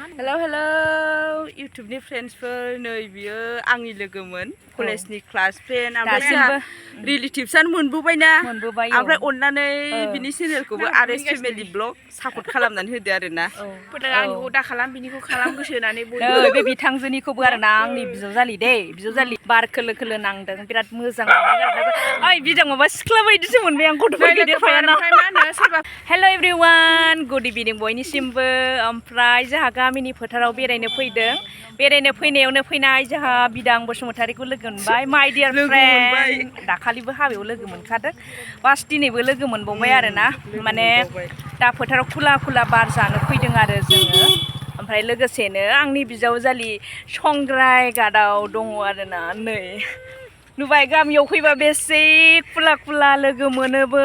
hello इउटुबनि फ्रेन्ड्सफोर नै बियो आंनि लोगोमोन कलेजनि क्लास फ्रेन्ड ओमफ्राय रिलेटिभसआनो मोनबोबायना ओमफ्राय अननानै बिनि चेनेलखौबो आरएस फेमिलि ब्लग सापर्ट खालामनानै होदो आरोना आंनिखौ दा खालाम बिनिखौ खालाम गोसो होनानै बे बिथांजोनिखौबो आरोना आंनि बिजावजालि दे बिजावजालि बार खोलो खोलो नांदों बिराद मोजां ओइ बिदां माबा सिख्ला बायदिसो मोनबाय आं गथ'फोर गिदिरफायाना हेल' एभरिवान गुड इभिनिं बयनिसिमबो ओमफ्राय जोंहा गामिनि फोथाराव बेरायनो फैदों बेरायनो फैनायावनो फैनाय जोंहा बिदां बसुमतारीखौ लोगो मोनबाय माय डियार फ्रेन्ड दाखालिबो हाबायाव लोगो मोनखादों बास दिनैबो लोगो मोनबावबाय आरोना माने दा फोथाराव खुला खुला बार जानो फैदों आरो जोङो ओमफ्राय लोगोसेनो आंनि बिजावजालि संग्राय गादाव दङ आरोना नै नुबाय गामियाव फैबा बेसे खुला खुला लोगो मोनोबो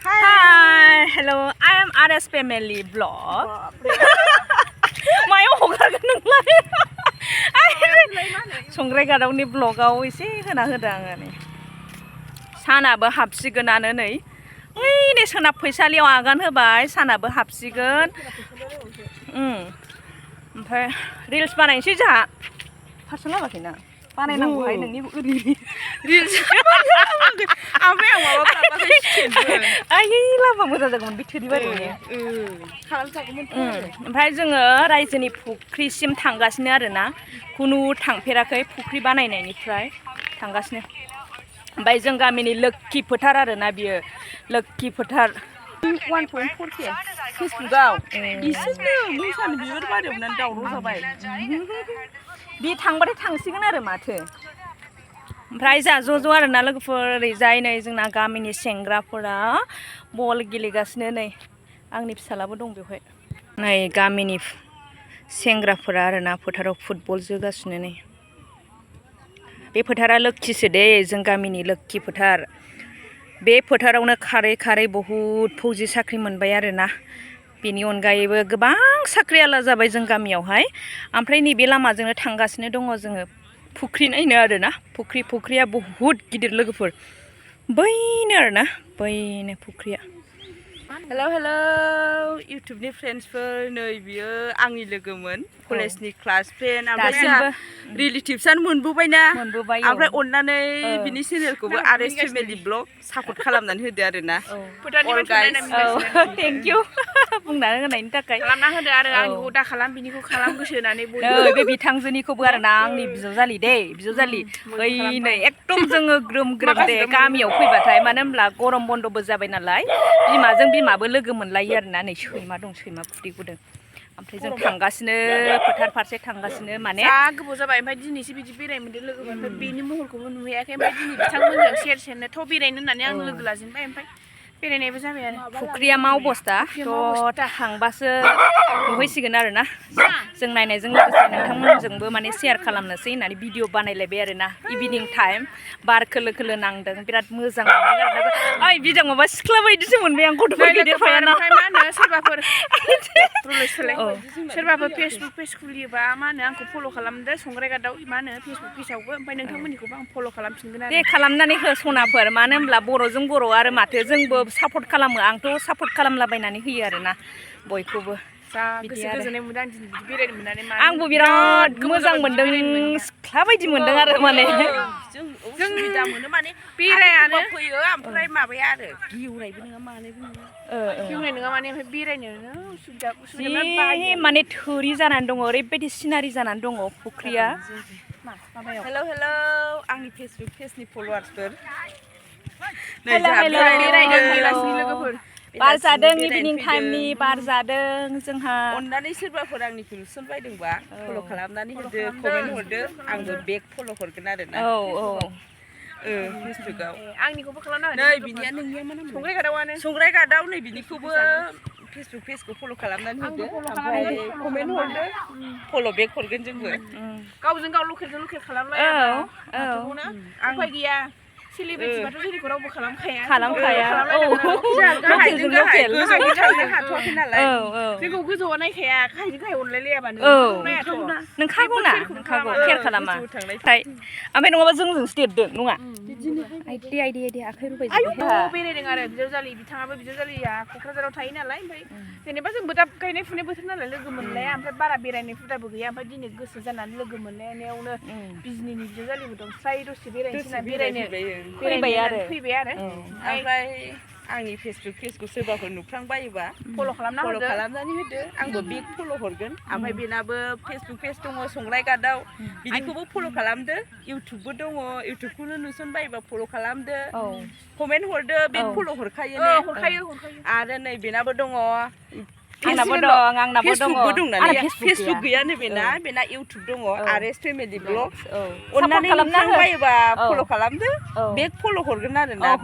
hi hello' I am RS family blog मायाव हगारगोन नोंलाय संग्राय गादावनि ब्लगाव एसे होना होदों आङो नै सानाबो हाबसिगोनानो नै ओइ नै सोनाब फैसालियाव आगान होबाय सानाबो हाबसिगोन ओमफ्राय रिल्स बानायनोसै जोंहा फार्स्ट लाबाखैना बानायनांगौहाय नोंनि रिल्स ओमफ्राय आं माबा आयै लाबा मोजां जागौमोन बे थोरि बारियावनो ओमफ्राय जोङो रायजोनि फुख्रिसिम थांगासिनो आरोना खुनु थांफेराखै फुख्रि बानायनायनिफ्राय थांगासिनो ओमफ्राय जों गामिनि लोक्षि फोथार आरोना बियो लोक्षि फोथार 1.4K फेसबुकआव बिसोरनो मोसानो बिबार बारियाव दावराव जाबाय बे थांबाथाय थांसिगोन आरो माथो ओमफ्राय जा ज' ज' आरोना लोगोफोर ओरैजाय नै जोंना गामिनि सेंग्राफोरा बल गेलेगासिनो नै आंनि फिसालाबो दं बेवहाय नै गामिनि सेंग्राफोरा आरोना फोथाराव फुटबल जोगासिनो नै बे फोथारा लोक्षिसो दे जों गामिनि लोक्षि फोथार बे फोथारावनो खारै खारै बहुद फौजि साख्रि मोनबाय आरोना बेनि अनगायैबो गोबां साख्रिआला जाबाय जों गामियावहाय ओमफ्राय नैबे लामाजोंनो थांगासिनो दङ जोङो फुख्रि नायनो आरोना फुख्रिया बहुद गिदिर लोगोफोर बैनो आरोना बैनो फुख्रिया हेलौ इउटुबनि फ्रेन्ड्सफोर नै बियो आंनि लोगोमोन कलेजनि क्लास फ्रेन्ड ओमफ्राय रिलेटिभसआनो मोनबोबायना ओमफ्राय अननानै बिनि चेनेलखौबो आरएस फेमिलि ब्लग सापर्ट खालामनानै होदो आरोना थेंक इउ बुंनानै होनायनि थाखाय खालामना होदो आरो आंनिखौ दा खालाम बिनिखौ खालाम गोसो होनानै बे बिथांजोनिखौबो आरोना आंनि बिजावजालि दे बिजावजालि ओइनै एकदम जोङो ग्रोम ग्रोम दे गामियाव फैबाथाय मानो होनब्ला गरम बन्दबो जाबाय नालाय बिमाजों बिमाबो लोगो मोनलायो आरोना नै सैमा दं सैमा खुदै गुदों ओमफ्राय जों थांगासिनो फोथार फारसे थांगासिनो माने जा गोबाव जाबाय ओमफ्राय दिनैसो बिदि बेरायनो मोनदों लोगोफोर ओमफ्राय बेनि महरखौबो नुहैयाखै ओमफ्राय दिनै बिथांमोनजों सेरनो थ' बेरायनो होननानै आं लोगो लाजेनबाय ओमफ्राय बेरायनायबो जाबाय आरो फुख्रिया मा अबस्था थ' थांबासो नुहैसिगोन आरोना जों नायनायजों लोगोसे नोंथांमोनजोंबो माने शेयार खालामनोसै होननानै भिडिअ बानायलायबाय आरोना इभिनिं टाइम बार खोलो खोलो नांदों बिराद मोजां मोनदों आरोना ओइ बिदां माबा सिख्ला बायदिसो मोनबाय आं गथ'फोर गिदिरफायाना सोरबाफोर फेसबुक पेज खुलियोबा मा होनो आंखौ फल' खालामदो संग्राय गादाव मा होनो फेसबुक पेजावबो ओमफ्राय नोंथांमोननिखौबो आं फल' खालामफिनगोन आरो दे खालामनानै हो सनाफोर मानो होनब्ला बर'जों बर' आरो माथो जोंबो सापर्ट खालामो आंथ' सापर्ट खालामलाबायनानै होयो आरोना बयखौबो आंबो बिराद मोजां मोनदों सिख्ला बायदि मोनदों आरो माने जों बिदा मोनो माने बेरायानो फैयो ओमफ्राय माबाया आरो गेवनायबो नङा मानैबो नङा गेवनाय नङा माने ओमफ्राय बेरायनो माने थोरि जानानै दङ ओरैबायदि सिनारि जानानै दङ फुख्रिया हेलौ आंनि फेसबुक पेजनि फल'वार्सफोर बार जादों इभिनिं टाइमनि बार जादों जोंहा अननानै सोरबाफोर आंनिखौ नुसनबायदोंबा फल' खालामनानै होदो कमेन्ट हरदो आंबो बेक फल' हरगोन आरोना फेसबुकआव आंनिखौबो खालामना नै बिनिया नोंनिया मा नाम संग्राय गादाव नै बिनिखौबो फेसबुक पेजखौ फल' खालामनानै होदो ओमफ्राय कमेन्ट हरदो फल' बेक हरगोन जोंबो गावजों गाव लकेलजों लकेल खालामलाया उफाय गैया सेलिब्रिटिबाथ' जोंनिखौ रावबो खालामखाया लकेलजों लकेल हाथ'वाखै नालाय जोंखौ गोजौआव नायखाया गाहायजों गाहाय अनलायलायाबानो नोंखागौ केयार खालामा ओमफ्राय नङाबा जोंजोंसो देरदों नङा आइदि आखाइ रुबाय बेरायदों आरो बिजावजालि बिथाङाबो बिजावजालिया क'क्राझाराव थायो नालाय ओमफ्राय जेनेबा जोंबो दा गायनाय फुनाय बोथोर नालाय लोगो मोनलाया ओमफ्राय बारा बेरायनाय हुदाबो गैया ओमफ्राय दिनै गोसो जानानै लोगो मोनलायनायावनो बिजनिनि बिजावजालिबो दं फ्राय दसे बेरायनोसै फैबाय आरो ओमफ्राय आंनि फेसबुक पेजखौ सोरबाफोर नुफ्लांबायोबा फल' खालामनानै होदो आंबो बेग फल' हरगोन ओमफ्राय बेनाबो फेसबुक पेज दङ संलाय गादाव बिदिखौबो फल' खालामदो इउटुबबो दङ इउटुबखौनो नुसनबायोबा फल' खालामदो कमेन्ट हरदो बे फल' हरखायो आरो नै बेनाबो दङ आंनाबो दं फेसबुकबो दं नालाय फेसबुक गैयानो बेना इउटुब दङ आरएस फेमिलि ब्लग अननानै नुफ्लांबायोबा फल' खालामदो बेग फल' हरगोन आरो ना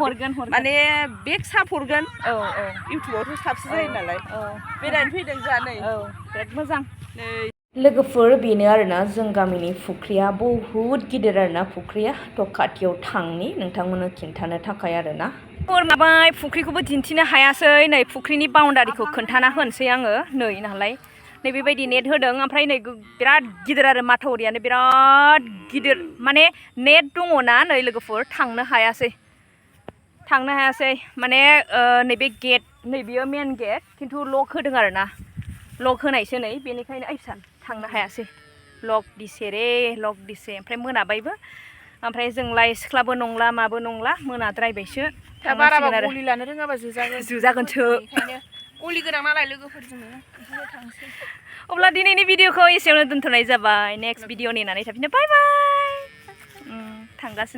माने बेग साप हरगोन इउटुबावथ' साबसिन जायो नालाय बेरायनो फैदों जोंहा नै बिराद मोजां नै लोगोफोर बेनो आरोना जों गामिनि फुख्रिया बहुद गिदिर आरोना फुख्रिया थ' खाथियाव थांनि नोंथांमोननो खिन्थानो थाखाय आरोना माबा फुख्रिखौबो दिन्थिनो हायासै नै फुख्रिनि बाउन्डारिखौ खोन्थाना होनोसै आङो नै नालाय नै बेबायदि नेट होदों ओमफ्राय नै बिराद गिदिर आरो माथावरियानो बिराद गिदिर माने नेट दङना नै लोगोफोर थांनो हायासै माने नैबे गेट नै बियो मेन गेट खिन्थु लक होदों आरोना लक होनायसो नै बेनिखायनो आइसान थांनो हायासै लक दिसे ओमफ्राय मोनाबायबो ओमफ्राय जोंलाय सिख्लाबो नंला माबो नंला मोनाद्रायबायसो बाराबा गलि लानो रोङाबा जुजागोनसो गलि गोनां नालाय लोगोफोरजोंनो बिदिनो थांसै अब्ला दिनैनि भिडिअखौ एसेयावनो दोनथ'नाय जाबाय नेक्स्ट भिडिअ नेनानै थाफिनो बाय बाय थांगासिनो